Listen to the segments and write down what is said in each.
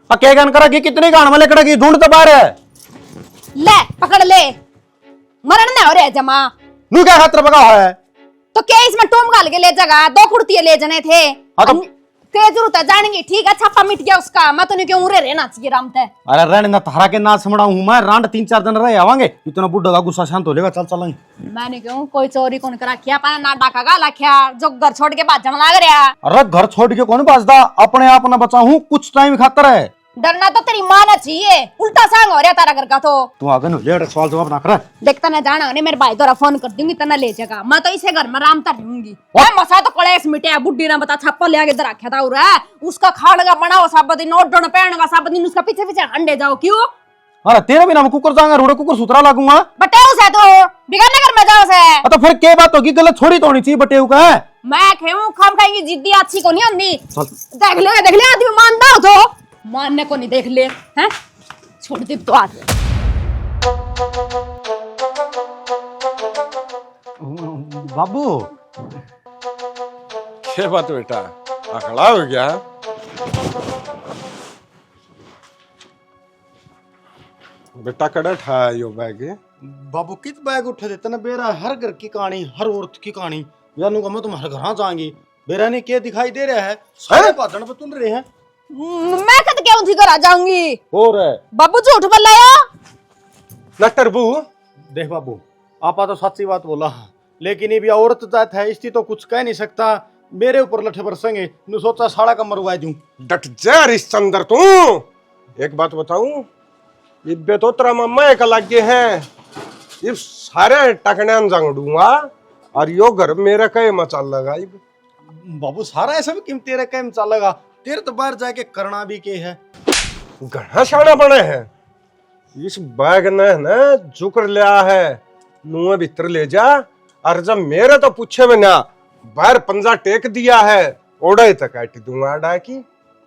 क्या गन करेगी, कितनी गान में लेकर ढूंढ तो बाहर है। ले पकड़ ले, मरण ना हो रहे जमा। नू क्या खातर पका है तो क्या इसमें टोम गाल के ले जाएगा, 2 कुर्तियां ले जाने थे। हाँ तो क्या जरूरत है जानेंगे, ठीक है छापा मिट गया उसका, मैं तो नहीं क्यों उरे रहना चाहिए राम थे। अरे रहने ना, थारा के ना समड़ा हूं मैं, रांड 3-4 दिन रहे आवांगे, इतना बुढ़ा का गुस्सा शांत हो लेगा। चल चलेंगे। मैंने क्यों कोई चोरी कौन करा किया, पाना ना डाका गाला क्या जो घर छोड़ के भाजन लाग रहा। अरे घर छोड़ के कौन बाजदा, अपने आप ना बचा हूं कुछ टाइम खातर है। डरना तो तेरी मां ना चाहिए, उल्टा सांग हो रहा तारा घर का। तो तू आगे न ले, सवाल जवाब ना कर। देखता ना जाना उन्हें, मेरे भाई द्वारा फोन कर दूंगी तना ले जाएगा। मैं तो इसे घर में आराम तर रहूंगी। मसा तो कलेस मिटे बुड्ढी ने बता छप्पा ले आके इधर रखा था उरा, उसका खाड़गा बना हो सब दिन, नोट डोन पहन का सब दिन, उसका पीछे पीछे अंडे जाओ क्यों। अरे तेरे बिना मैं कुकर जाऊंगा, रोड़े कुकर सुतरा लागूंगा। बटेऊ से तो बिगड़ने घर में जाओ से। तो फिर क्या बात होगी, गलत छोड़ी तो होनी चाहिए बटेऊ का है। मैं खेऊं खाम खाएंगी, जिद्दी अच्छी को नहीं आंदी। देख ले आदमी मानता हो तो मानने को नहीं, देख ले हैं, छोड़ दे तो आज। बाबू क्या बात बेटा, अकड़ा हो गया? बेटा कड़ा ठाया यो बैग? बाबू कित बैग उठे देते ना बेरा, हर घर की कहानी, हर औरत की कहानी। जानू का मैं तुम्हारे घर जाएंगी, बेरा ने क्या दिखाई दे रहा है, सारे पादन पे तुल रहे हैं। मैं कद क्यों थी घर आ जाऊंगी? और बाबू झूठ बोल रहा है। नटरबू देख बाबू, आपा तो सच्ची बात बोला, लेकिन ये भी औरत जात है, इसकी तो कुछ कह नहीं सकता। मेरे ऊपर लठे बरसेंगे, नु सोचा साड़ा का मरवा दूं। डट जा रिश्तेदार तू। एक बात बताऊं, इब्बे तो तेरा मामा एक लगे हैं, ये सारे टकने जांग दूंगा और यो घर मेरे कई मचाल लगा। बाबू सारा ऐसा भी किम तेरे कैम चलेगा, तेरे तो बाहर जाके करना भी के है। घना शाना बने हैं, इस बैग ने ना जुकर लिया है, नुए भीतर ले जा, और जब मेरे तो पूछे में ना बाहर पंजा टेक दिया है, ओड़े तक काट दूंगा डाकी।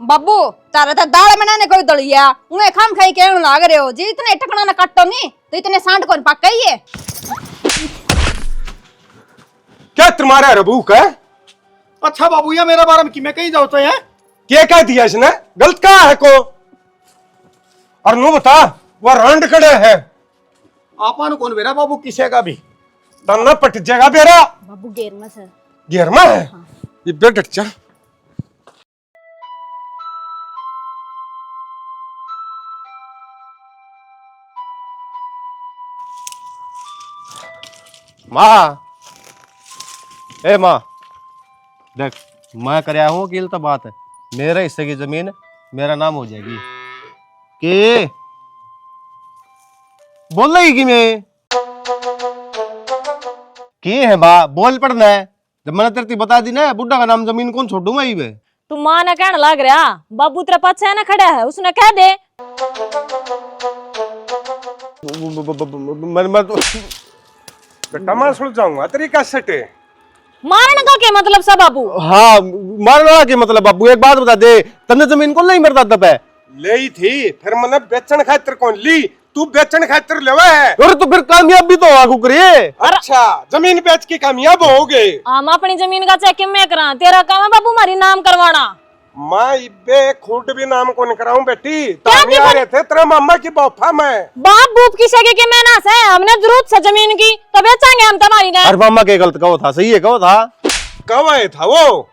बाबू तारा था दाल बनाने कोई दलिया, उन्हें खाम खाई कहने लाग रहे हो जी, इतने टकना ना काटो नहीं तो इतने सांड कौन पक्का ही है। क्या तुम्हारा रबूक है? अच्छा बाबू, या मेरा बारे में कि मैं कहीं जाता है, क्या कह दिया इसने, गलत कहा है को? और नु बता, वो रांड कड़े है, आपा नु कौन बेरा बाबू किसे का भी तन्ना पट जाएगा बेरा। बाबू गेर में सर घेर में है, ये बेट डट जा। माँ, ए माँ देख, मैं कर आया हूँ अकेले तो बात है, मेरे हिस्से की जमीन मेरा नाम हो जाएगी। के बोल रही कि मैं की है माँ, बोल पड़ना है, जब मैंने तेरे बता दी ना बुढ़ा का नाम जमीन कौन छोड़ूंगा ही। तू मां ने कहने लग रहा, बाबू तेरे पास है ना खड़ा है, उसने कह दे। मैं तो बेटा मैं सुन जाऊंगा तरीका सटे। मारने का क्या मतलब सा बाबू? हाँ मारना के मतलब बाबू, एक बात बता दे, तन्ने जमीन को नहीं मरता दब है ले ही थी, फिर मैंने बेचन खातिर कौन ली, तू बेचन खातिर लेवा है। और तो फिर कामयाब भी तो आगू करिए। अच्छा जमीन बेच के कामयाब हो गए? हम अपनी जमीन का चेक मैं करा, तेरा काम है बाबू हमारी नाम करवाना। मैं इब्बे खुद भी नाम कौन कराऊं बेटी, तामी आ रहे थे तेरे मामा की बौफा में। बाप बूप की सगे के मैं ना से, हमने जरूरत से जमीन की तो बेचेंगे हम तुम्हारी ने। अरे मामा के गलत कहो था, सही है कहो था, कब आए था वो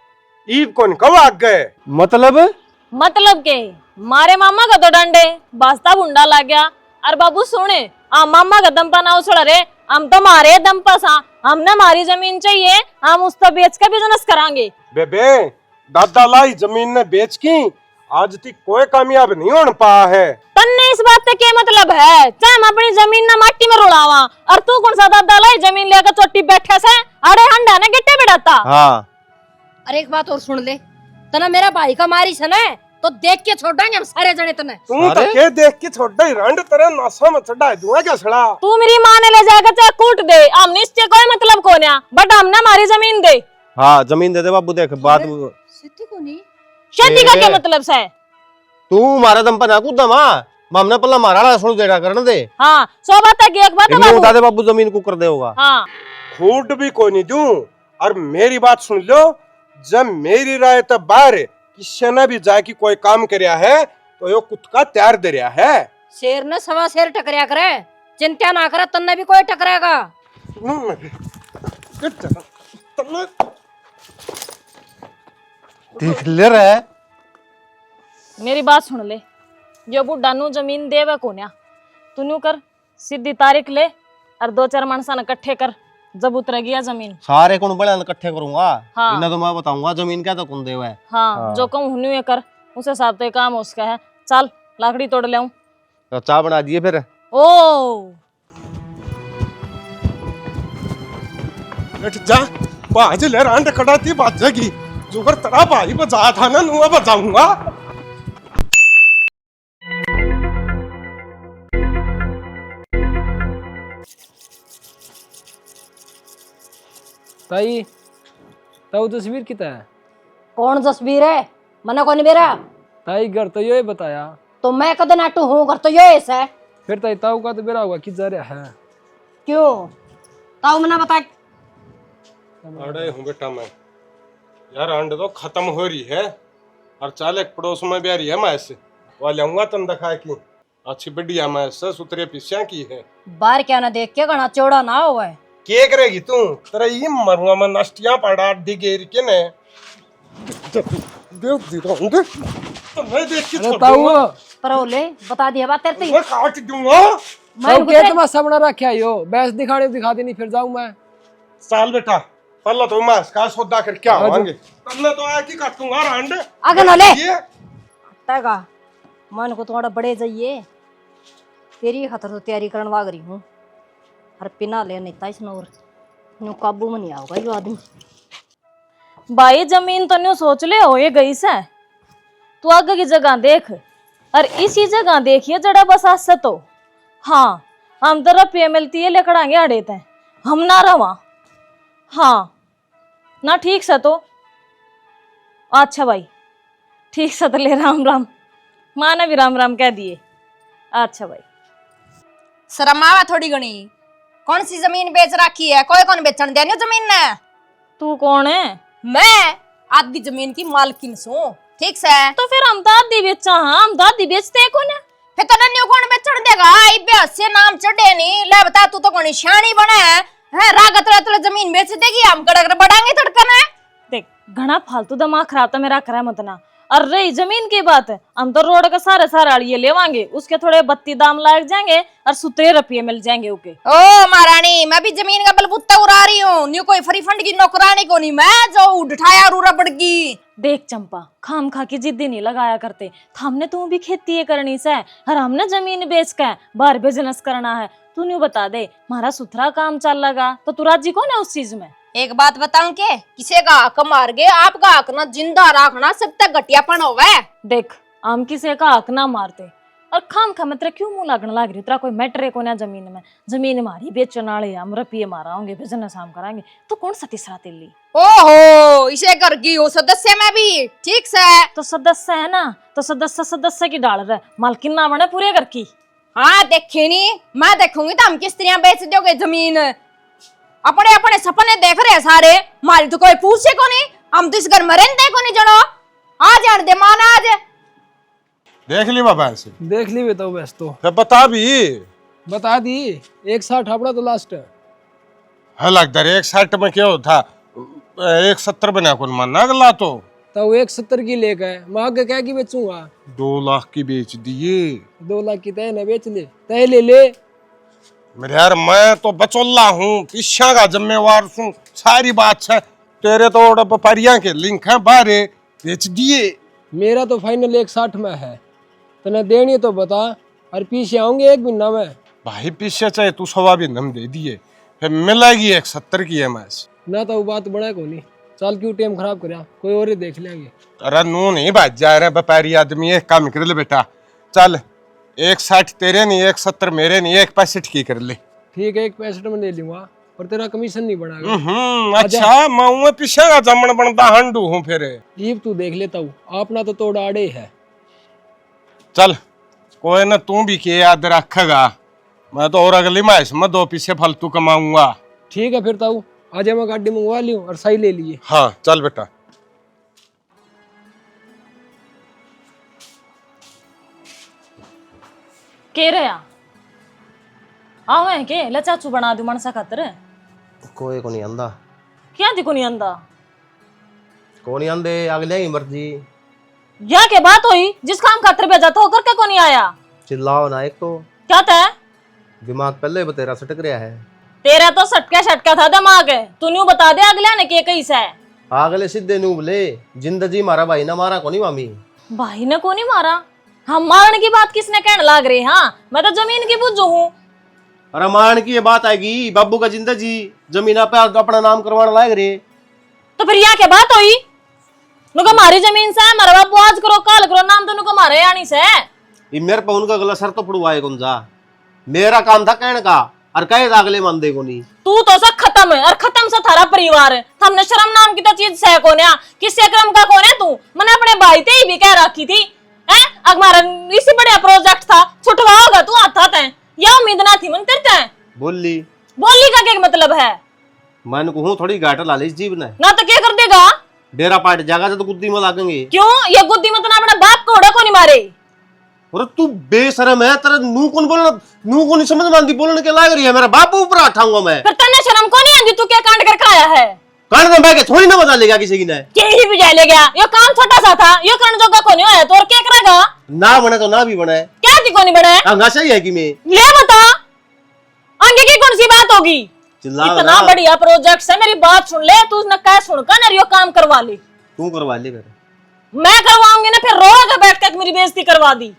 ईब कौन कब आ गए? मतलब के मारे मामा का तो डंडे बास्ता बुंडा लग गया। और बाबू सुने, हम मामा का दम पर ना उछड़ रहे, हम तो मारे दम पर सा, हमने हमारी जमीन चाहिए, हम उस तो बेच के बिजनेस करांगे। बेबे दादा लाई जमीन ने बेच की, आज तक कोई कामयाब नहीं होने पाया है। तन्ने इस बात से क्या मतलब है, चाहे हम अपनी जमीन ना माटी में रुलावा, और तू कौन सा दादा लाई जमीन लेकर चोटी बैठे से, अरे हंडा ने गिट्टे बिड़ाता। हाँ अरे एक बात और सुन ले, तना मेरा भाई का मारी से ना तो देख के छोड़ेंगे हम सारे जने तने। तू तो के देख के छोड़ दे, रंड तेरे नासा में चढ़ा दूंगा क्या सड़ा। तू मेरी माँ ने ले जाकर चाहे कूट दे, हमने इससे कोई मतलब को ना, बट हमने हमारी जमीन दे। हाँ जमीन दे दे बाबू, देख बात सिद्धि को नहीं, शादी का क्या मतलब है? तू मारा दम पर ना कूदा माँ, मामने पल्ला मारा सुन देगा करने दे। हाँ सो बात है कि एक बात है बाबू, बता दे बाबू जमीन को कर दे होगा। हाँ फूड भी कोई नहीं दूं, और मेरी बात सुन लो, जब मेरी राय तो बाहर किसी ने भी जाके कोई काम करया है, तो यो कुत्ता तैयार दे रहा है। शेर ने सवा शेर टकराया करे, चिंता ना करे, तन्ने भी कोई टकराएगा। देख ले रहा है। मेरी बात सुन ले, जो बुढ़ा नु जमीन देवे कोन्या, तू न्यू कर, सीधी तारीख ले और 2-4 मानसा ने इकट्ठे कर, जब उतरेगी या जमीन सारे कौन बड़ा इकट्ठे करूंगा। हाँ। इन्हें तो मैं बताऊंगा जमीन क्या तो कौन देवा है। हाँ, जो कहूँ हुन्यू ये कर, उस हिसाब से काम उसका है। चल लाकड़ी तोड़ ले आऊं। तो चाय बना दिए फिर। ओ बैठ जा, बाज ले रांड कटाती बाजेगी। जुगर तड़ा भाई बजा था ना, नुआ बजाऊंगा। ताई ताऊ तस्वीर कितना है? कौन तस्वीर है? मना कौन मेरा? ताई घर तो ये बताया। तो मैं कद नाटू हूँ, घर तो यो ऐसा है। फिर ताई ताऊ का तो बेरा होगा कि जा रहा है। क्यों? ताऊ मना बता। अरे हूँ बेटा मैं, यार अंड तो खत्म हो रही है और चाल एक पड़ोस में भी आ रही है मैं ऐसे वह लाऊंगा तन दिखा की अच्छी बढ़िया मैं ऐसे सुतरे पिस्या की है। बाहर क्या ना देख के घना चौड़ा ना हुआ है। के करेगी तू? तेरा ये मरुआ में नष्टियां पड़ा डिगेर के ने देव दी तो होंगे तो मैं देख के अरे छोड़ ताऊ दूंगा। पर ओले बता दिया बात तेरे मैं काट दूंगा। ताऊ के तमाशा बना रखा यो, बैस दिखाने दिखा देनी, फिर जाऊं मैं। साल बेटा पहला तो मैं इसका सौदा करके आवांगे, तन्ने तो आके काटूंगा रांड। आगे ना ले ये तगा मन को थोड़ा बड़े जाइए, तेरी खतर तो तैयारी करने वाग रही हूँ। हर पिना ले नहीं ताइस नौर न्यू काबू में नहीं आओगा यो आदमी। भाई जमीन तो न्यू सोच ले हो ये गई से, तू आगे की जगह देख और इसी जगह देखिए जड़ा बस आज से तो। हाँ हम तो रुपये मिलती है लेकड़ांगे अड़े थे हम ना रवा। हाँ ना ठीक से तो अच्छा भाई ठीक से तो ले राम राम, माँ ने भी राम राम कह दिए। अच्छा भाई शर्म आवा थोड़ी घनी, कौन सी जमीन बेच रखी है? कोई कौन बेचन देनी जमीन ने? तू कौन है? मैं आधी जमीन की मालकिन सू, ठीक से? तो फिर हम तो आधी बेचा, हाँ हम तो आधी बेचते हैं कौन है? फिर तो नन्यू कौन बेचन देगा? इब्बे से नाम चढ़े नहीं ले बता, तू तो कौन शानी बने है रागत तुला जमीन बेच देगी, हम कड़क बढ़ाएंगे तड़कन है। देख घना फालतू दिमाग खराब तो मेरा करा मत ना। और रही जमीन की बात, हम तो रोड का सारे अड़िए लेवांगे, उसके थोड़े 32 दाम लग जाएंगे और 17 रुपये मिल जाएंगे ओके। ओ महारानी मैं भी जमीन का बलबूता उड़ा रही हूँ, न्यू कोई फ्री फंड की नौकरानी को नहीं मैं जो उठाया रूरा पड़गी। देख चंपा खाम खा की जिद्दी नहीं लगाया करते, हमने तू भी खेती है करनी से और हमने जमीन बेच के बाहर बिजनेस करना है। तू न्यू बता दे हमारा सुथरा काम चल लगा तो तू राजी कौन है उस चीज में? एक बात बताऊं के, किसी का हक मार गए आपका हक ना जिंदा रखना सब तक घटियापन होवे। देख हम किसी का हक ना मारते और खाम खा मतलब क्यों मुंह लगने लग रही? तेरा कोई मैटर है को ना जमीन में? जमीन हमारी बेचने वाले हम रुपये मारा होंगे, बिजनेस हम कराएंगे, तो कौन सा तीसरा तेली? ओहो इसे कर गई हो सदस्य में भी, ठीक से? तो सदस्य है ना, तो सदस्य सदस्य की डाल रहे, मालकिन ना बने पूरे घर की। हाँ देखे नहीं, मैं देखूंगी तो हम किस तरह बेच दोगे जमीन? अपने अपने सपने देख रहे सारे, मारी तो कोई पूछे को नहीं, हम तो इस घर में रहते को नहीं जनो। आ जान दे मान आज देख ली बाबा ऐसे देख ली बताओ बस तो फिर बता भी बता दी। 160 अपना तो लास्ट है। हाँ लगता है 160 में क्या होता 170 बना कौन मानना अगला तो 170 की लेकर है, माँ के क्या की बेचूंगा? 2 लाख की बेच दिए। 2 लाख की तय न बेच ले, तय ले ले। मेरे यार मैं तो बचोल्ला हूँ, पिछा का जिम्मेवार हूँ, सारी बात है। तेरे तो व्यापारिया के लिंक है बारे बेच दिए। मेरा तो फाइनल 160 में है, तने देनी तो बता, और पीछे आऊंगे 1 महीना में। भाई पीछे चाहे तू 1.25 भी हम दे दिए, फिर मिलेगी 170 की एमएस ना तो वो बात बड़ा को नहीं। चल क्यों टाइम खराब करया, कोई और ही देख लेंगे। अरे नू नहीं बाज जा रहे व्यापारी आदमी, एक काम कर ले बेटा, चल 160 तेरे नहीं 170 मेरे नहीं 165 की कर ले। ठीक है 165 में ले लूंगा, पर तेरा कमीशन नहीं बढ़ाएगा। अच्छा मैं पीछे का जमन बनता हंडू हूँ फिर। ईब तू देख लेता हूँ, अपना तो तोड़ आड़े है। चल कोई ना, तू भी के याद रखेगा, मैं तो और अगली माइस में 2 पीछे फालतू कमाऊंगा। ठीक है फिर ताऊ, आज मैं गाड़ी मंगवा ली हूँ और सही ले लिए। हाँ चल बेटा। के रहा आओ है के ले चाचू बना दू मनसा खातर कोई को नहीं आंदा। क्या थी को नहीं आंदा को नहीं आंदे, अगले की मर्जी। या के बात हुई जिस काम खातर भेजा था होकर के को नहीं आया। चिल्लाओ ना, एक तो क्या था दिमाग पहले बतेरा सटक रहा है। तेरा तो सटका था दिमाग है, तू न्यू बता दे अगले ने के कैसा है। अगले सीधे नू बोले जिंदगी मारा भाई ना मारा को नहीं मामी। भाई ने को नहीं मारा, हम मारने की बात किसने कहने लाग रही। हाँ मैं तो जमीन की बुझू हूँ। अरे मान की ये बात आएगी, बाबू का जिंदगी जमीन पे अपना नाम करवाने लायक रे। तो फिर यहाँ क्या बात हुई, नुका मारी जमीन से मारा बाबू आज करो काल करो नाम तो नुका मारे यानी से। ये मेरे पे उनका गला सर तो पड़वाए कौन जा, मेरा काम था कहने का और कहे अगले मान दे को नहीं। तू तो सब खत्म है और खत्म सा थारा परिवार है। हमने शर्म नाम की तो चीज से कौन है, किससे क्रम का कौन है तू। मैंने अपने भाई ते ही भी कह रखी थी है हमारा इसी बढ़िया प्रोजेक्ट था छुटवा होगा तू आता था या उम्मीद ना थी मन तेरे ते। बोली का क्या मतलब है, मन को हूँ थोड़ी घाटा ला ली जीव ने ना तो क्या कर देगा। डेरा पाट जागा तो गुद्दी में लागेंगे। क्यों ये गुद्दी में तो ना अपने बाप को उड़ा को नहीं मारे। और तू बेशरम है, तेरा नू कौन बोलना, नू को नहीं समझ मानती बोलने के लायक रही है। मेरा बाप ऊपर उठाऊंगा मैं। फिर तन्ने शर्म को नहीं आंदी, तू क्या कांड कर खाया है। कांड में बैठ थोड़ी ना बता लेगा किसी की ने, के ही भी जा ले गया। ये काम छोटा सा था, ये कर्ण जोगा को नहीं होया तो और क्या करेगा। ना बने तो ना भी बने, क्या थी को नहीं बने हंगा सही है कि मैं ले बता आगे की कौन सी बात होगी। इतना बढ़िया प्रोजेक्ट है, मेरी बात सुन ले तू न कह सुनकर न यो काम करवा ले। तू करवा ले फिर, मैं करवाऊंगी ना, फिर रोज बैठ कर मेरी बेइज्जती करवा दी।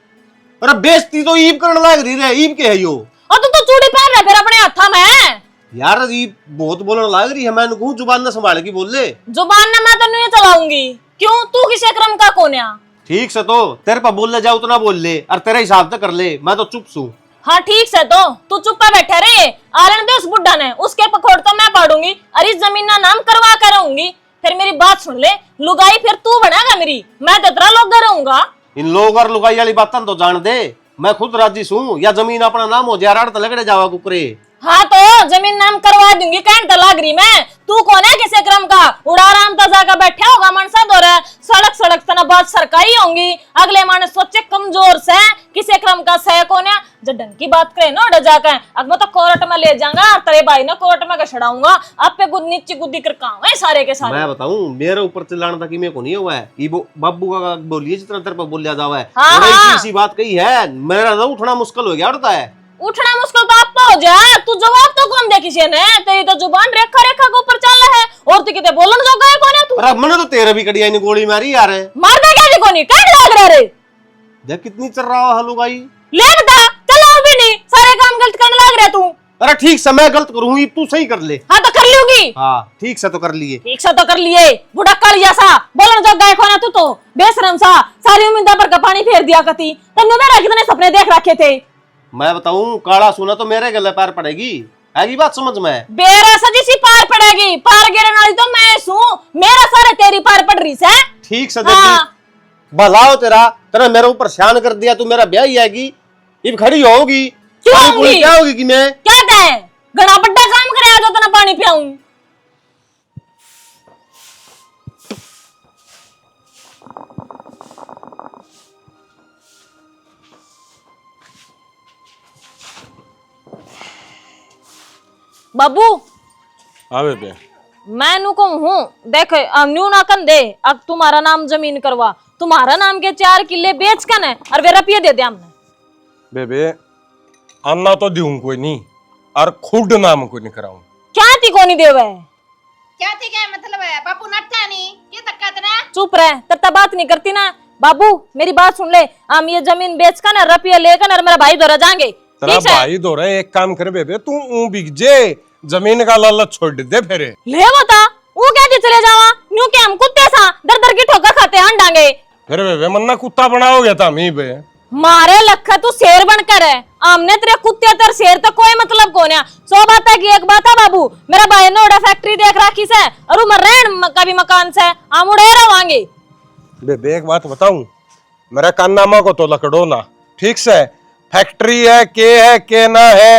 अरे बेइज्जती तो ईब करने लायक रही है, ईब के है यो। और तू तो चूड़ी पहन रहा फिर अपने हाथा में। यार ईब बहुत बोलने लायक रही है, मैं कहूं जुबान न संभाल के बोल ले। जुबान ना मैं तो नहीं चलाऊंगी। क्यों तू किसी क्रम का कौन है। ठीक से तो तेरे पर बोल ले जाओ उतना बोल ले और तेरे हिसाब से कर ले, मैं तो चुप सू। हाँ ठीक से तो तू चुप्पा बैठे रहे, आलन दे उस बुड्ढा ने, उसके पखोड़ तो मैं पाड़ूंगी और इस जमीन ना नाम करवा कर रहूंगी। फिर मेरी बात सुन ले लुगाई, फिर तू बनागा मेरी, मैं तो तेरा लोग रहूंगा। इन लोग और लुगाई वाली बातें तो जान दे, मैं खुद राजी हूँ या जमीन अपना नाम हो जाए तो लगड़े जावा कुकरे। हाँ तो जमीन नाम करवा दूंगी, कहने तो लाग रही मैं। तू कौन है किसी क्रम का, उड़ा राम तजा का बैठा होगा मनसा दो सड़क सड़क तना बात सरकारी होंगी। अगले माने सोचे कमजोर से किसी क्रम का सह कौन है जो ढंग की बात करे ना उड़ा जाकर। अब मैं तो कोर्ट में ले जाऊंगा और तेरे भाई ने कोर्ट में छड़ाऊंगा। आप पे गुद नीची गुद्दी कर है सारे के सारे। मैं बताऊं मेरे ऊपर चिल्लाना था कि मैं को नहीं हुआ है, बाबू का बोलिए जितना तेरे पर बोलिया जावा है। हाँ। इसी बात कही है, मेरा तो उठना मुश्किल हो गया उठता है। उठना मुश्किल तो आपका हो जाए, तू जवाब तो कौन दे किसी ने। तेरी तो जुबान रेखा रेखा के ऊपर चल रहा है और तू किते बोलन जोगा है कौन है तू। अरे मैंने तो तेरे भी कड़िया ने गोली मारी यार। मार दे क्या जी कोनी काट लाग रहा रे। देख कितनी चल रहा है लुगाई। ले बता चलाओ भी नहीं, सारे काम गलत करने लग रहा तू। अरे ठीक से मैं गलत करूंगी तू सही कर ले। हाँ तो कर लूंगी। हाँ ठीक से तो कर लिए, ठीक से तो कर लिए। बुढ़ा कल जैसा बोलन जोगा है कौन है तू, तो बेशरम सा सारी उम्मीद पर का पानी फेर दिया करती। तन्नू मेरा कितने सपने देख रखे थे। मैं बताऊं काला सोना तो मेरे गले पार पड़ेगी, आगे बात समझ में। बेरा सजी सी पार पड़ेगी, पार गिरने वाली तो मैं हूं, मेरा सारे तेरी पार पड़ रही से। ठीक से देख भलाओ तेरा मेरे ऊपर शान कर दिया, तू मेरा ब्याह ही आएगी इब खड़ी होगी। क्या होगी कि मैं क्या है घना बड़ा काम करे जो तना पानी पियाऊं। बाबू हाँ बेबे मैं नु हूँ देख न्यू ना कन दे, अब तुम्हारा नाम जमीन करवा, तुम्हारा नाम के 4 किले बेच कर न और वे रुपये दे दे हमने। बेबे अन्ना तो दूं कोई नहीं और खुद नाम कोई नहीं कराऊं। क्या थी कोनी देवे, क्या थी क्या मतलब है बापू नटता नहीं ये तक कहते। चुप रह, तब बात नहीं करती ना। बाबू मेरी बात सुन ले, हम ये जमीन बेच कर न रुपये लेकर और मेरा भाई दौरा जाएंगे। तेरा भाई दो रहे, एक काम कर बेबे तू बिक जे जमीन का लालच छोड़ दे फिर। ले बता वो क्या चले जावा न्यू के हम कुत्ते सा दर दर की ठोकर खाते हैं डांगे। फिर बेबे मन्ना कुत्ता बना हो गया था मी बे। मारे लखा तू शेर बनकर है, आमने तेरे कुत्ते तर शेर तो कोई मतलब कौन है। 100 बात है कि एक बात है बाबू, मेरा भाई ने उड़ा फैक्ट्री देख रखी से और उमर रहन का भी मकान से हम उड़े रवांगे। बेबे एक बात बताऊं, मेरा कान्नामा को तो लकड़ो ना ठीक से। फैक्ट्री है के ना है,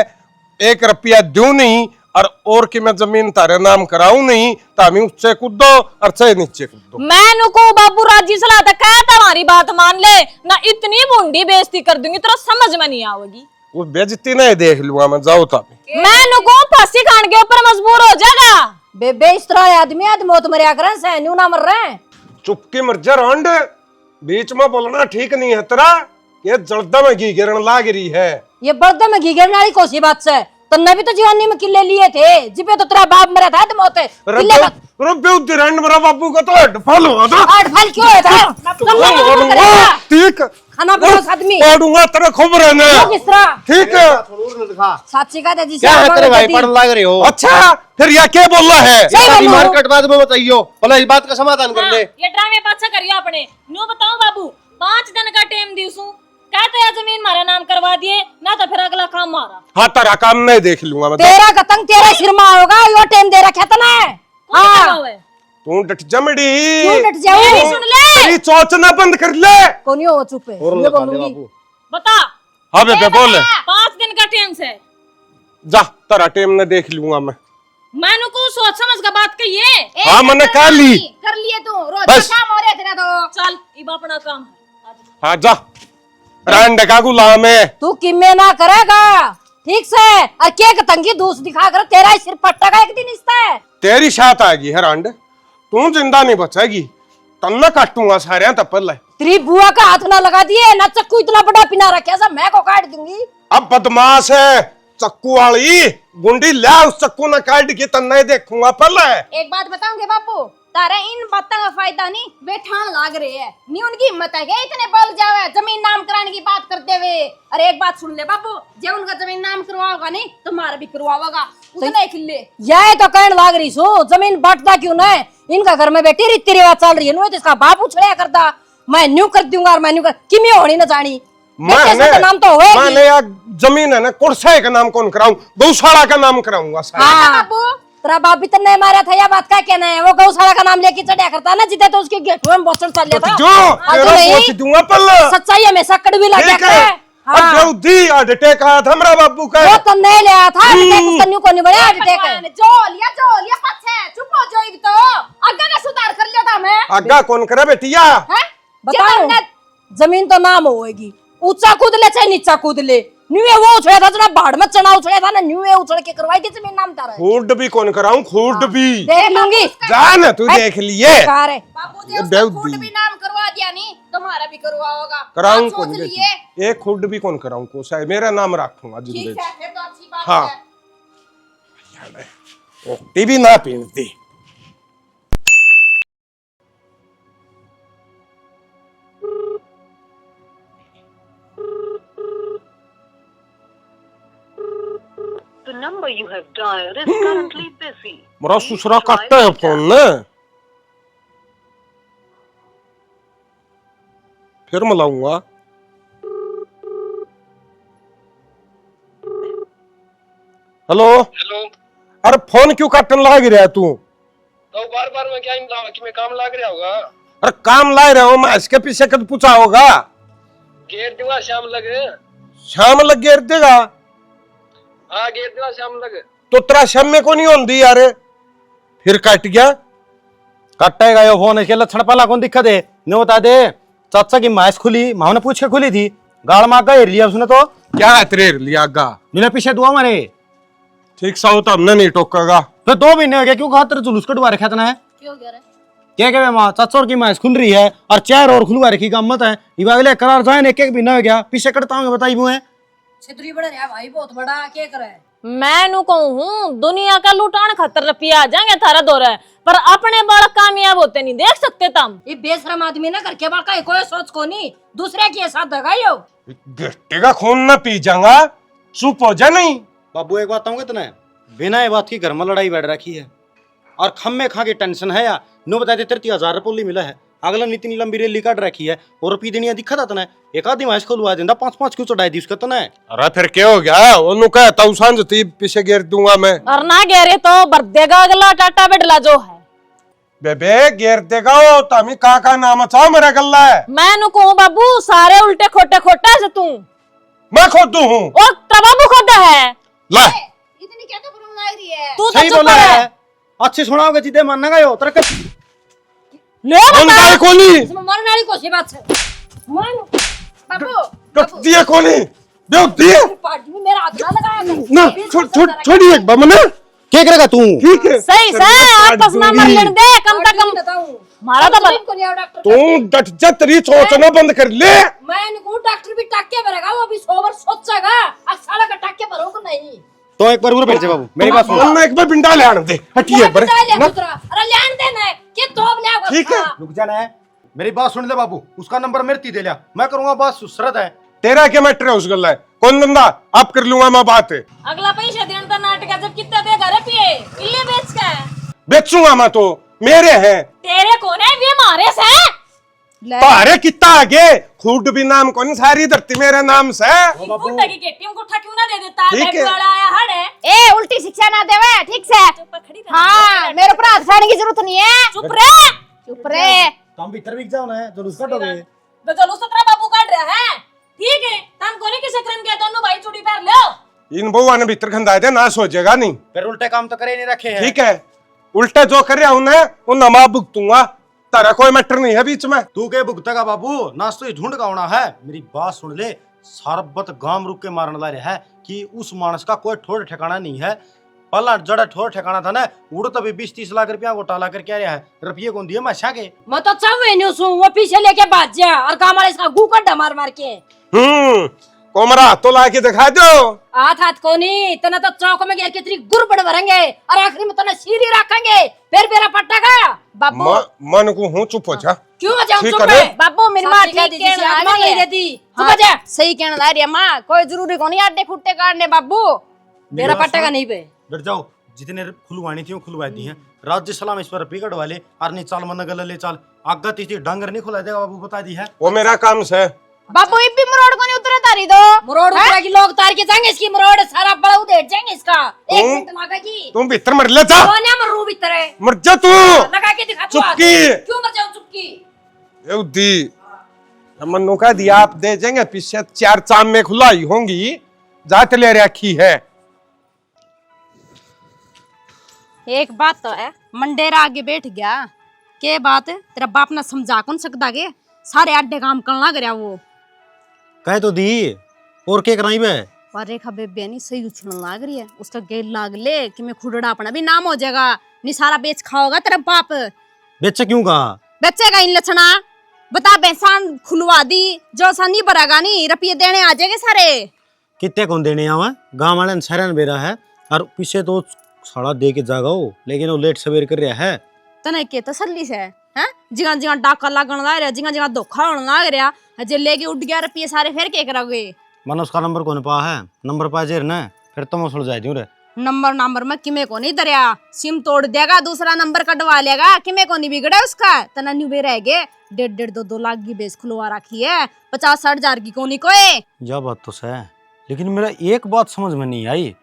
1 रुपया दूं नहीं और कि मैं जमीन तारे नाम कराऊं नहीं, तामी ऊंचे कूदो और चाहे नीचे कूदो। मैं नुको बाबू राजी सलाह था, कहता हमारी बात मान ले ना, इतनी बूंदी बेइज्जती कर दूंगी तेरा समझ में नहीं आवेगी। वो बेइज्जती नहीं देख लूंगा मैं, जाओ तामी। मैं नुको फांसी खान के ऊपर मजबूर हो जाएगा। बेबे इस तरह आदमी मौत मरिया करे से न्यू ना मर रहे हैं। चुपके मर जा रंड, बीच में बोलना ठीक नहीं है तेरा। ये जलदा में घी गिरन लाग रही है। ये बर्दे में घी गिरने वाली कोसी बात से तन्ने भी तो जवानी में किले लिए थे, जिपे तो तेरा बाप मरा था मौत किले का। रब्बे रंड मेरा बाबू का तो हेड फॉल हुआ था। आठ फल क्यों है था? ठीक खाना पीना आदमी पढ़ूंगा तेरे खबर है ना, किस तरह ठीक है। साची का जी क्या है तेरे भाई, पढ़ लाग रहे हो? अच्छा फिर यह क्या बोल रहा है? सारी मार्केट बाद में बताइयो, भला इस बात का समाधान कर ले। ये ड्रामे पाछा करियो अपने। न्यू बताओ बाबू, 5 दिन का टाइम दिसू, कहते हैं जमीन मारा नाम करवा दिए ना, तो फिर अगला काम मारा। हाँ तेरा काम नहीं देख लूंगा मैं। तेरा कतंग तेरा सिर में होगा, यो टाइम दे रखा था ना। हाँ तू डट जमड़ी, तू डट जाओ, सुन ले, तेरी चोचना बंद कर ले। कौन हो चुप है, और ये लगा ले बोलूंगी। बाबू। बता। हाँ बेबे बोल। 5 दिन का टाइम से जा, तेरा टाइम न देख लूंगा मैं। मैंने को सोच समझ का बात कहिए। हाँ मैंने कह ली, कर लिए तू रोज बस। का काम हो रहा तेरा तो। चल इब अपना काम है। हाँ जा, रंड का गुलाम है। तू किमे ना करेगा ठीक से, और के कतंगी दूस दिखा कर तेरा ही सिर पट्टेगा एक दिन इसता है। तेरी शात आएगी है रंड, तू जिंदा नहीं बचेगी, तन्ना काटूंगा सारे तपल है। तेरी बुआ का हाथ ना लगा दिए ना, चक्कू इतना बड़ा पिना रखा सब मैं को काट दूंगी। अब बदमाश है चक्कू वाली गुंडी, ला उस चक्कू न काट के तन्ना ही देखूंगा पल है। एक बात बताऊंगे बापू, तारा इन बातों का फायदा नहीं वे ठान लाग रहे हैं, नहीं उनकी हिम्मत है क्या इतने बल जावे जमीन नाम कराने की बात करते हुए। अरे एक बात सुन ले बापू, जब उनका जमीन नाम करवाओगा नहीं तुम्हारा भी करवाओगा, उतने खिले। यह तो कहने लाग रही सो, जमीन बांटता क्यों ना है? इनका घर में बेटी रीति रिवाज चल रही है, नु इसका बाप उछड़िया करता, मैं न्यू कर दूंगा और मैं न्यू कर किमी होनी न जानी। मैंने नाम तो होएगी। मैंने यार जमीन है ना, कुर्सा का नाम कौन कराऊं, गौशाला का नाम कराऊंगा सारा। हाँ बापू तेरा बाप भी तो नहीं मारा था, या बात का कहना है? वो गौशाला का नाम लेके चढ़िया करता ना, जिते तो उसके गेट में बोचड़ चल लेता। जो तेरा पूछ दूंगा पल, सच्चाई हमेशा कड़वी लग ठीक जाता है। है। अब जो दी अटैक आया था मेरा बाबू का, वो तो नहीं लिया था, न्यू को नहीं बढ़िया अटैक है। जो लिया पछे चुप हो जाओ, तो आगे का सुधार कर लिया था मैं। आगा कौन करे बेटिया? हैं बताओ जमीन तो नाम होएगी, ऊंचा कूद ले चाहे नीचा कूद ले, न्यू वो उछड़ा था जना भाड़ में चना उछड़ा था ना, न्यू उछड़ के करवाई थी जमीन नाम तारा। खुद भी कौन कराऊं, खुद भी देख लूंगी जान, तू देख लिए। कार है बापू जी उसका खुद भी नाम करवा दिया नहीं, तुम्हारा भी करवाओगा। कराऊं आप कौन सोच बेटी? लिए। एक खुद भी कौन कराऊं, को शायद मेरा नाम रखूंगा जिंदगी। ठीक है फिर तो अच्छी बात हाँ। है। ओ टीवी ना पीनती। The number you have dialed is currently busy. मेरा ससुरा काटता है फोन ने, फिर मिलाऊंगा। हेलो हेलो, अरे फोन क्यों काटने लगा रहा तू? तो बार बार मैं क्या कि मैं काम लाग रहा होगा। अरे काम ला रहा हूँ मैं, इसके पीछे कद पूछा होगा। गेट दूंगा शाम लग। शाम लग गया देगा हाँ गेट दूंगा शाम लग। तो तेरा शाम में को नहीं होती यार, फिर कट गया। कटेगा यो फोन, इसके लक्षण पहला कौन दिक्कत है? नहीं बता दे चाचा की माइस खुली, माँ ने पूछ के खुली थी, गाड़ मार का लिया उसने तो क्या है तेरे लिया गा, नीला पीछे दुआ मारे। ठीक सा होता हमने नहीं टोकेगा। तो 2 महीने हो गए, क्यों खातर जुलूस कटवा रखा था? क्यों कह रहे? क्या माँ चाचा की माइस खुल रही है और 4 और खुलवा रखी का मत है, अगले करार जाए एक एक महीना हो गया, पीछे कटता हूँ बताई मुझे। छितरी बड़ा रहा भाई, बहुत बड़ा क्या करे। मैं नु कहूँ दुनिया का लुटान खतर रपिया आ जाएंगे थारा दौरा, पर अपने बालक कामयाब होते नहीं देख सकते तुम। ये बेशरम आदमी ना घर के बाल का कोई सोच को नहीं, दूसरे के साथ दगा यो। बेटे का खून न पी जाऊंगा, चुप हो जा। नहीं बाबू एक बात कहूँगा इतना, बिना ये बात की घर में लड़ाई बैठ रखी है और खम्मे खा की टेंशन है या नो बताते 30,000 रुपये मिला है, अगला इतनी लंबी रैली काट रखी है और रुपये देनी दिखा था तना, एक आदमी माइस खुलवा देता 5-5 क्यों चढ़ाई दी उसका तना। अरे फिर क्या हो गया, वो कहता हूँ सांझ ती पीछे गिर दूंगा मैं। और ना गेरे तो भर देगा अगला टाटा बेटला जो है। बेबे गिर देगा वो तमी का नाम चाहो मेरा गल्ला है। मैं नु कहूँ बाबू सारे उल्टे खोटे खोटा से तू मैं खुद हूँ और तबाबू खोटा है। ला इतनी क्या तो सुना रही है। तू तो सही चुप बोला है। है। अच्छे सुनाओगे जिदे मानना गयो तरक ले कौन बता। दाई कोनी इसमें मरने वाली कोई बात है। मान बाबू कट दिए कोनी दे दिए पार्टी में मेरा हाथ ना लगाया कर। ना छोड़ी एक बमना क्या करेगा तू? ठीक है सही से आपस में मर लेने दे कम से कम। बताऊं मारा तो बल। को नहीं आओ डॉक्टर। तू डट जा तेरी सोचना बंद कर ले मैं इनको डॉक्टर भी टाके भरेगा वो अभी 100 बार सोचेगा अब साला का टाके भरोगे नहीं। तो एक बार उरे बैठ जा बाबू, मेरी बात सुन। हमने एक बार बिंडा ले आने दे हटिए पर ले पुत्रा अरे लेन देना के तो ले आओ। ठीक है। रुक जाना है, मेरी बात सुन ले बाबू। उसका नंबर मेरे ती दे लिया, मैं करूंगा बात सुसरत है। तेरा क्या मैटर है उस गल्ला है कौन बंदा आप कर लूंगा मैं बात है अगला पैसा देने का नाटक है जब कितना दे घर पिए किले बेच के बेचूंगा मैं तो मेरे हैं तेरे कोने भी मारे से तारे कितना आगे खूड भी नाम कौन सारी धरती मेरे नाम से गुट्टा की केटी को उठा क्यों ना दे देता ठीक बैग है। वाला आया हड़े ए उल्टी शिक्षा ना देवे ठीक से। खड़ी रह। हां मेरे ऊपर हाथ उठाने की जरूरत नहीं है। चुप रह। चुप रे। तुम भीतर भी जाओ ना, जुलूस काटोगे। तो जलूस तो तेरा बाबू काट रहा है ठीक है तम कोने के सकरन के दोनों भाई चूड़ी पहन लो। इन बहुआ ने भीतर खंदाए थे ना सोचेगा नहीं फिर उल्टे काम तो करे नहीं रखे हैं। ठीक है उल्टा जो कर रहा हूं ना वो नमा भुगतूंगा तारा कोई मैटर नहीं है बीच में तू के भुगतेगा बाबू, नाच तो झुंड का होना है। मेरी बात सुन ले, सरबत गाम रुक के मारने ला रहा है कि उस मानस का कोई ठोर ठिकाना नहीं है। पहला जड़ा ठोर ठिकाना था ना, उड़ तो भी 20-30 लाख रुपया घोटाला करके आ रहा है। रुपये कौन दिए माशा के? मैं तो चाहे नहीं सू वो पीछे लेके भाग जा और काम वाले इसका गू कड्डा मार मार के। कोमरा तो ला के दिखा दो हाथ को नहीं तना तो चौक में घेर के तेरी गुरबड़ भरेंगे और आखिरी में तना सीरी रखेंगे फिर मेरा पट्टा का बाबू। मन को हूँ चुप हो जा क्यों हो जाऊं ठीक चुप है है ना? बाबू मेरी मां ठीक दीदी से है मां नहीं देती चुप हो जा। सही कहना ला रही है मां कोई जरूरी को नहीं आटे खुट्टे काटने बाबू मेरा पट्टा का नहीं पे। डर जाओ, जितने खुलवानी थी वो खुलवा दी हैं। राज्य सलाम इस पर पिकड़ वाले और नहीं चाल मन गल ले चाल आगा तीसरी डांगर नहीं खुला देगा बाबू, बता दी है। वो मेरा काम से बाबू ये भी मरोड़ को नहीं उतरे तारी दो मरोड़ उतरेगी लोग तार के जाएंगे इसकी मरोड़ सारा बड़ा उधेड़ जाएंगे इसका। एक मिनट लगेगी तुम भीतर मर ले जा कौन है मरू भीतर है मर जा तू लगा के दिखा तू हाथ। चुपकी क्यों मर जाऊं चुपकी। ये दी मन्नू का दिया आप दे जाएंगे पीछे 4 चाम में खुलाई होंगी जाते ले रखी है। एक बात तो है मंडेरा आगे बैठ गया के बात तेरा बाप ना समझा कौन सकता के सारे अड्डे काम करना लग रहा वो कहे तो दी और के कराई बे। पर रेखा बेबे नहीं सही उछलने लग रही है उसका गेल लाग ले कि मैं खुडड़ा अपना भी नाम हो जाएगा नहीं सारा बेच खाओगा तेरा बाप। बेचा क्यों कहा? बेचेगा इन लक्षणा बता बेसान खुलवा दी जो सा नहीं भरागा नहीं रुपये देने आ जाएंगे सारे। कितने कौन देने आवा? गांव वाले ने सहरन बेरा है और पीछे तो साड़ा दे के जागा हो, लेकिन वो लेट सवेर कर रहा है। तने के तसल्ली से हैं जिगा जिगा डाका लागण लग रहा जिगा जिगा धोखा होने लग रहा जे लेके उठ गया रुपये सारे फिर के करोगे। मन उसका नंबर कौन पा है? नंबर पा जेर ना फिर तो मैं सुल जाए दूं रे। नंबर में किमे को नहीं दरिया सिम तोड़ देगा दूसरा नंबर कटवा लेगा किमे को नहीं बिगड़ा उसका तना न्यू बे रह गए 1.5-2 लाख की बेस खुलवा रखी है 50-60 हजार की कोनी कोई। यह बात तो है, लेकिन मेरा एक बात समझ में नहीं आई,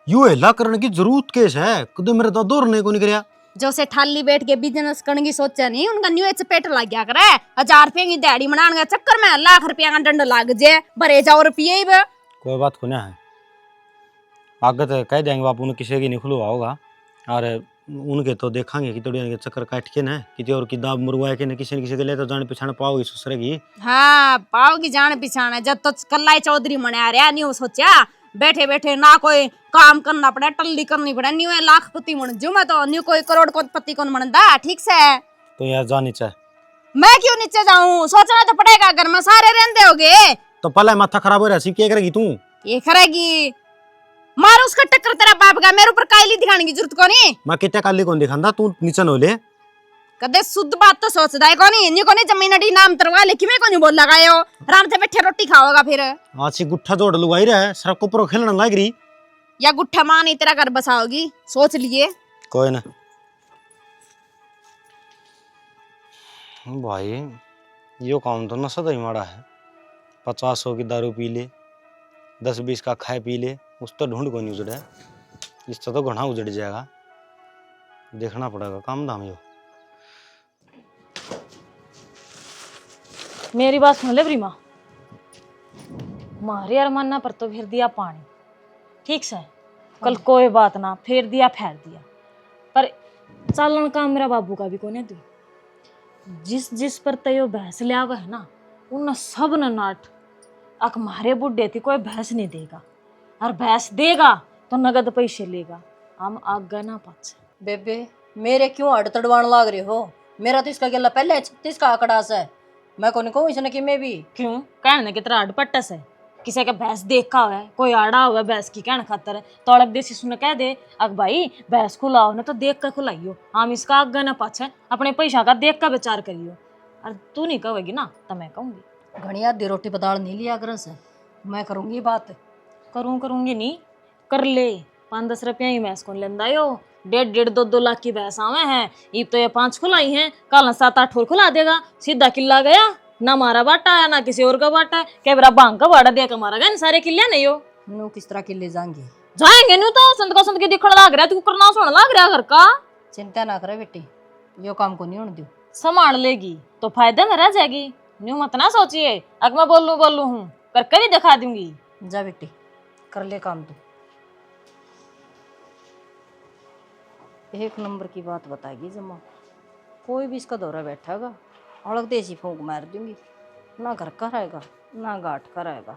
यू हेला करने की जरूरत केस है कदे मेरे तो दौर नहीं को नहीं करया। जो से ठाली बैठ के बिजनेस करने की सोचा नहीं उनका न्यू चपेट लग गया करे 1000 रुपये की दिहाड़ी बनाने के चक्कर में लाख रुपया का दंड लग जाए भरे जाओ रुपये। कोई बात को ना है, आगे तो कह देंगे बापू ने किसी की नहीं खुलवा होगा और उनके तो देखांगे कि थोड़ी चक्कर काट के ना किसी और की दाब मुरवाए के ना किसी न किसी के लिए तो जान पहचान पाओगी ससुरेगी। हाँ पाओगी जान पहचान जब तो कल्लाई चौधरी मना रहा नहीं सोचा बैठे बैठे ना कोई काम करना पड़ा टल्ली करनी पड़ा न्यू लाखपति मन जू मैं तो न्यू कोई करोड़पति कौन मनदा ठीक से। तो यार जा नीचे। मैं क्यों नीचे जाऊं सोचना तो पड़ेगा घर में सारे रहते होगे तो पहले माथा खराब हो रहा है क्या करेगी तू? ये करेगी मारो उसका टक्कर तेरा बाप का मेरे ऊपर कायली दिखाने की जरूरत कोनी। मैं कितना काली कौन दिखांदा तू नीचे न ले कदे शुद्ध बात तो सोचदा है कोनी इन्हीं कोनी जमीन अड़ी नाम तरवा ले किमे कोनी बोल लगायो आराम से बैठे रोटी खाओगा फिर आज से गुट्ठा जोड़ लुगाई रहा है सड़क ऊपर खेलने लग रही या गुट्ठा मां नहीं तेरा घर बसाओगी सोच लिए। कोई ना भाई यो काम तो नशा ही मारा है 50-100 की दारू पी ले 10-20 का खाए पी ले उस तो ढूंढ को नहीं उजड़े इससे तो घना उजड़ जाएगा देखना पड़ेगा काम धाम यो। मेरी बात सुन ले ब्रीमा मारे अरमाना पर तो फिर दिया पानी ठीक से कल कोई बात ना, फेर दिया फेर दिया, पर चालन का मेरा बाबू का भी कोने दू। जिस जिस पर तयो भैंस ले आवा है ना, उन सब न नाट अक मारे बुढ़े थी कोई भैंस नहीं देगा, और भैंस देगा तो नगद पैसे लेगा। हम आगे ना पाछे। बेबे मेरे क्यों हट तड़वाण लाग रहे हो? मेरा तो इसका गेला पहले 36 का आंकड़ास है। मैं कौन कहूँ इसने कि मैं भी क्यों कहने की तरह अड़पट्टस है, किसी का भैंस देखा हुआ है, कोई आड़ा हुआ है भैंस की कहने खातर है, तो अलग देसी सुन कह दे अग भाई भैंस खुलाओ ना तो देख कर खुलाइयो, हम इसका आगे ना पाछे अपने पैसा का देख कर विचार करियो। और तू नहीं कहेगी ना तो मैं कहूंगी। घनी आधी रोटी पदाड़ नहीं लिया अगर से मैं करूंगी बात। करूंगी नहीं कर ले, 5-10 रुपया ही भैंस कौन लेंदा यो, 1.5-2 लाख की भैंस आवे हैं, ये तो ये 5 खुलाई हैं, कल 7-8 और खुला देगा, सीधा किला गया ना, हमारा बाटा है ना किसी और का बाटा है, क्या मेरा भांग का बाड़ा दिया हमारा गया सारे किले नहीं हो। नू किस तरह के ले जाएंगे? जाएंगे नू तो संत का संत के दिखण लाग रहा है, तू करना सुन लाग रहा है घर का। चिंता ना करे बेटी, यो काम को नहीं होने दो। संभाल लेगी तो फायदे में रह जाएगी, न्यू मत ना सोचिए अग मैं बोलू हूँ, करके भी दिखा दूंगी। जा बेटी कर ले काम तू। एक नंबर की बात बताएगी जमा, कोई भी इसका दौरा बैठागा अलग देसी फूंक मार दूंगी, ना घर का रहेगा ना घाट का रहेगा।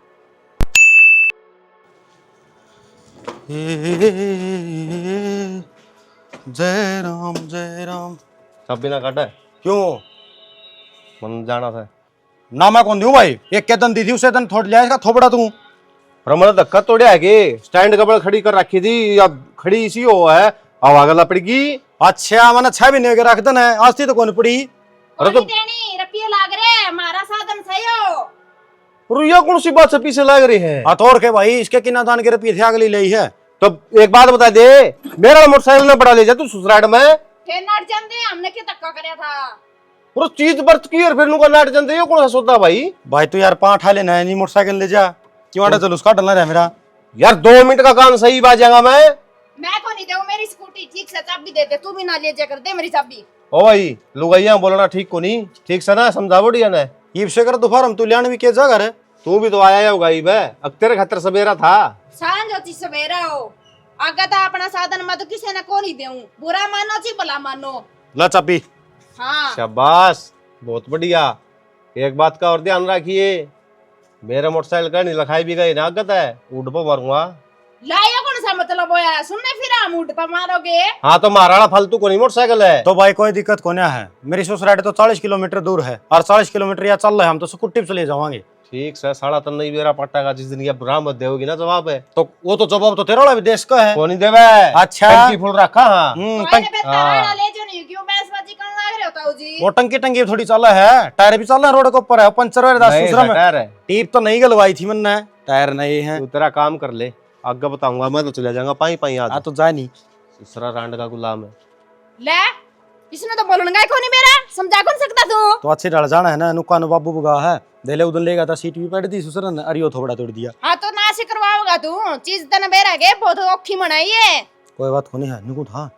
जय राम। सब बिना काटा है, क्यों मन जाना था। ना मैं कौन दूं भाई, एक के दन दी थी उसे दन थोड़ लिया इसका थोपड़ा तू। प्रमण धक्का तोड़े है के स्टैंड कपड़ खड़ी कर रखी थी, अब खड़ी इसी हो है, अब आगला पड़ेगी। अच्छा मैंने 6 महीने के रख दन है, आज थी तो कौन पड़ी। अरे तो रुपये लाग रहे हमारा साधन सही हो। रुइया कौन सी बात से पीछे लग रही है? और के भाई इसके किना दान के रुपये थे अगली ली है। तो एक बात बता दे, मेरा मोटरसाइकिल ने बड़ा ले जा तू ससुराल में, फिर नाट जानते हमने क्या धक्का करया था। और चीज बर्त की और फिर नुका नाट जानते हो कौन सा सोता भाई? भाई तू यार 5 उठा लेना है, नहीं मोटरसाइकिल ले जा, क्यों आटा चल उसका डलना रहा मेरा। यार 2 मिनट का काम सही बाजेगा मैं को नहीं दूं मेरी स्कूटी, ठीक से चाबी दे दे, तू भी ना ले जा कर दे मेरी चाबी। ओ भाई लुगाइया बोलना ठीक को नहीं, ठीक से ना समझावो डिया ने। ये से कर दोपहर हम तू लियान भी के जा घर। तू भी तो आया होगा ई बे, अब तेरे खतर सवेरा था। सांझ होती सवेरा हो, आगा तो अपना साधन मैं तो किसी ने को नहीं देऊं, बुरा मानो ची भला मानो। ला चाबी। हाँ शाबाश बहुत बढ़िया। एक बात का और ध्यान रखिए, मेरा मोटरसाइकिल का नहीं लखाई भी गई ना आगत है, उड़ पर मारूंगा। लाया कौन सा मतलब होया, सुनने फिर हम उठ पर मारोगे। हाँ तो माराड़ा फालतू को नहीं मोटरसाइकिल है तो भाई कोई दिक्कत कोन्या है, मेरी ससुराल तो 40 किलोमीटर दूर है, और 40 किलोमीटर या चल रहे हम तो स्कूटी से ले जावांगे। ठीक से 3.5 नहीं मेरा पट्टा का जिस दिन ये बरामद देगी ना जवाब है तो वो तो जवाब तो तेरा वाला भी देश का है। कौन देवे? अच्छा। टंकी फुल रखा। हाँ ले जो नहीं क्यों बैसबाजी करने लग रहे हो ताऊ जी। वो टंकी टंकी थोड़ी चल है, टायर भी चल रहा है रोड के ऊपर है, पंचर है दूसरा में टीप तो नहीं गलवाई थी मैंने, टायर नहीं है। तू तेरा काम कर ले, आगे बताऊंगा मैं तो चले जाऊंगा पाई पाई आज। तो जा नहीं दूसरा रांड का गुलाम है। ले इसने तो बोलना को नहीं मेरा, समझा कौन सकता तू। तो अच्छे डर जाना है ना, नुकानो बाबू बुगा है देले उदन लेगा था, सीट भी पड़ दी सुसरन अरियो थोड़ा तोड़ दिया। हाँ तो ना से करवाओगा तू, चीज तने बेरा के बहुत औखी मनाई है। कोई बात नहीं है नुकुट। हाँ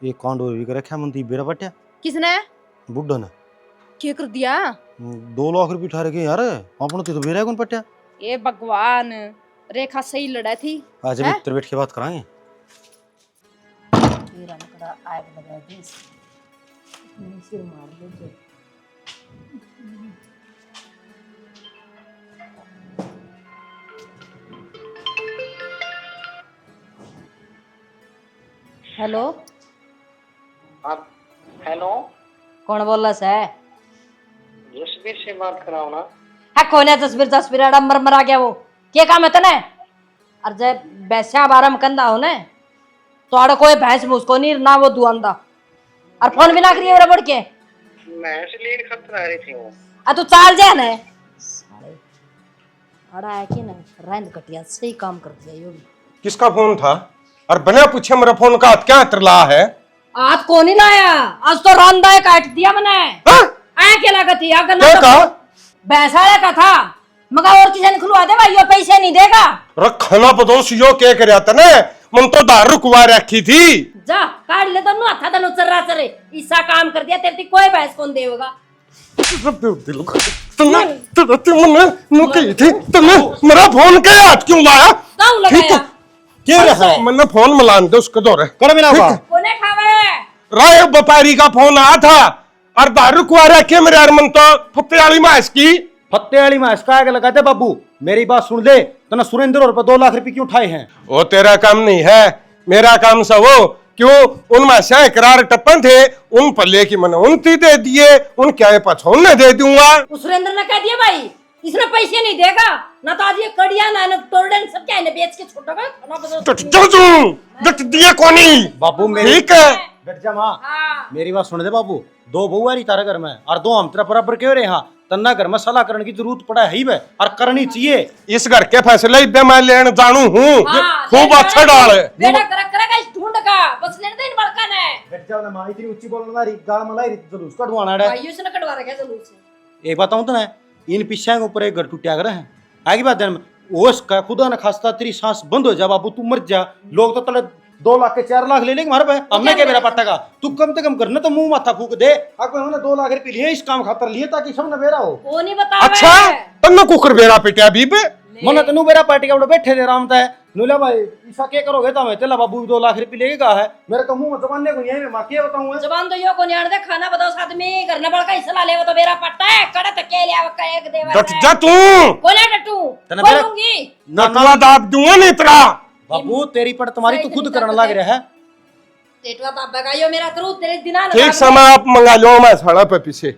ये कांड भी कर रखा मंदी बेरा पट्या किसने? बुड्ढा ने क्या कर दिया? 2 लाख रुपए उठा रखे यार, अपन तो बेरा कौन पट्या। ए भगवान, रेखा सही लड़ा थी। आज मित्र बैठ के बात कराएंगे। मेरा नकड़ा आग लगा दी, सिर मार दे। हेलो हेलो कौन बोल रहा है? जसवीर से बात कराओ ना। है कौन है? तस्वीर मर मरा गया वो, क्या काम है तने? और जब बैसा बारम कंदा हो ने तो आड़ा कोई भैंस मुझको नहीं ना वो दुआंदा, और फोन भी ना करिए रबड़ के। मैं इसलिए खतर आ रही थी वो। आ तू चाल जा ने साले आड़ा है कि ना रंद कटिया सही काम कर दिया यो भी। किसका फोन था? और बिना पूछे मेरा फोन का हाथ क्या तरला है? आज को नहीं लाया, आज तो रंदा काट दिया मैंने। आए क्या लगा थी अगर ना भैंसाले का था, मगर और किसी ने खुलवा दे भाई, ये पैसे नहीं देगा। रखना पड़ोस यो क्या कर आता ने, मन तो दारू कुआ रखी थी। जा काट ले तो नु था तनु चर्रा चरे, ऐसा काम कर दिया तेरी कोई भैंस कौन देगा। तुमने नु कही थी, तुमने मेरा फोन के हाथ क्यों लाया? क्यों लगाया? क्या रहा है? मैंने फोन मिलान दे उसके दौरे कर बिना का कोने खावे राय व्यापारी का फोन आया था और दारू कुआ रखे मेरे अरमन तो फुप्पे वाली मास की फत्ते वाली में इसका आगे लगाते बाबू मेरी बात सुन ले तना सुरेंद्र और 2 लाख रुपए क्यों उठाए हैं? वो तेरा काम नहीं है, मेरा काम सा वो क्यों उनमें से इकरार टप्पन थे उन पर लेके मैंने 29 दे दिए, उन क्या पछौने दे दूंगा। उस सुरेंद्र ने कह दिया भाई इसने पैसे नहीं देगा ना तो आज ये कड़िया ना तोड़न सब क्या है बेच के छोड़ोगा खाना बदल डट दिए कोनी बाबू मेरी ठीक है। बैठ जा माँ हाँ मेरी बात सुन दे बाबू 2 बहू आ रही तारा घर में और 2 हम तेरा बराबर क्यों रहे यहाँ तन्ना घर में सलाह करने की जरूरत पड़ा है ही बे और करनी चाहिए। इस घर के फैसले इधर मैं लेने जानू हूँ खूब अच्छा डाल है। बेटा करेगा इस ढूंढ का बस लेने दे इन बड़का ने बैठ जाओ ना माँ इतनी ऊंची बोलने वाली गाल मलाई जलूस कटवाना है। भाई उसने कटवा रखा है जलूस से एक बताऊं तो ना इन पीछे के ऊपर एक घर टूटा कर है आगे बात दिन ओस का खुदा न खास्ता तेरी सांस बंद हो जा बाबू तू मर जा लोग तो तले 2 लाख के 4 लाख ले लेंगे हमारे पे हमने क्या मेरा पट्टा का तू कम से कम करना तो मुंह माथा फूक दे आपको हमने 2 लाख रुपए लिए इस काम खातर लिए ताकि सब न बेरा हो। वो नहीं बतावे अच्छा तन्नो कुकर बेरा पिटिया बीब मन तनु बेरा पार्टी का बैठे दे राम है नुला भाई ऐसा क्या करोगे तो मैं तेला बाबू 2 लाख रुपए लेके कहा है मेरे तो मुंह में जमाने को यही में मां क्या बताऊं मैं जबान तो यो को नहीं आने दे खाना बताओ साथ में करना बड़का हिस्सा ले वो तो मेरा पट्टा है कड़े तो के लिया का एक देवा डट जा तू बोले टटू तना मेरा- बोलूंगी नकला दाब दूंगा नहीं तेरा बाबू तेरी पट तुम्हारी तो खुद करने लग रहा है। टेटवा तो बगायो मेरा करू तेरे दिना ठीक समय आप मंगा लो मैं सड़ा पे पीछे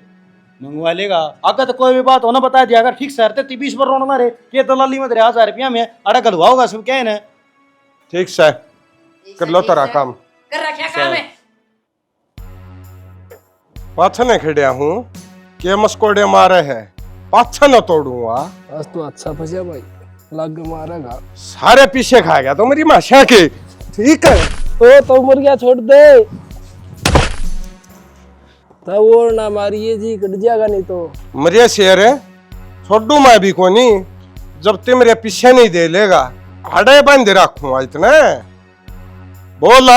मंगवा लेगा अगर तो कोई भी बात होना बता दिया अगर ठीक सर ते 20 पर रोना मारे ये दलाली में 1000 रुपया में अड़ा गलवा होगा सब क्या है ना ठीक से कर लो तेरा काम कर रखा काम है पाछे ने खड़िया हूँ के मस्कोड़े मारे है पाछे न तोड़ूंगा आज तो अच्छा फंसा भाई लग मारेगा सारे पीछे खा गया तो मेरी माशा के ठीक है तो मुर्गिया छोड़ दे तब और ना मारिए जी कट जाएगा नहीं तो मरिया शेर है छोड़ू मैं भी कोनी जब ते मेरे पीछे नहीं दे लेगा अड़े बंद रखूंगा इतने बोल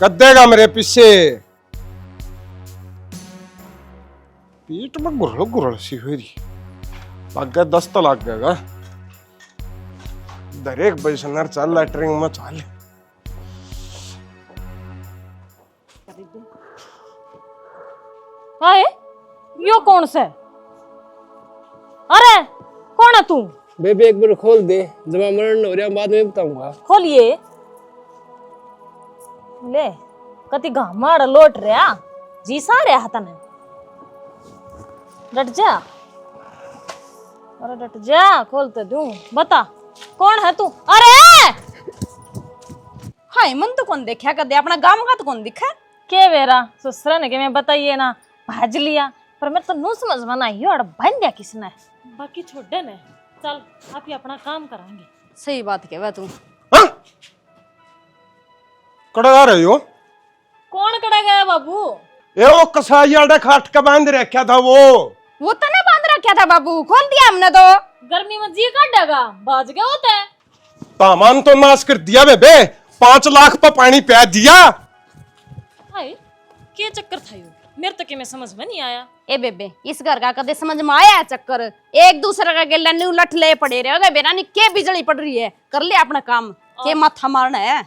कर देगा मेरे पीछे पीठ में गुरल गुरल सी हुई लग गया 10 तो लग गएगा दरेक बजनर चल लैटरिंग में चल हाय यो कौन से अरे कौन है तू बेबी एक बार खोल दे जब मैं मरण हो रहा बाद में बताऊंगा खोलिए ले कति घामाड़ लोट रहा जी सा रहा तने डट जा अरे डट जा खोल तो दूं बता कौन है तू अरे हाय मन तो कौन देखा कर दे अपना गांव का तो कौन दिखा के वेरा ससुरा ने के मैं बताइए ना भाज लिया पर मैं तो नु समझ में नहीं और बन दिया किसने बाकी छोड़ दे ने चल आप ही अपना काम कराएंगे सही बात कहवा तू कड़ा रही हो कौन कड़ा गया बाबू ये वो कसाई आड़े खाट का बांध रखा था वो तो ना बांध रखा था बाबू खोल दिया हमने तो गर्मी में जी काटेगा बाज गया होता है सामान तो नाश कर दिया बेबे 5 लाख पर पानी प्या दिया हाय के चक्कर था यो मेरे तो के में समझ में नहीं आया ए बेबे इस घर का कदे समझ में आया है चक्कर एक दूसरे का गेला न्यू लठ ले पड़े रहे बेरा नी के बिजली पड़ रही है कर ले अपना काम के माथा मारना है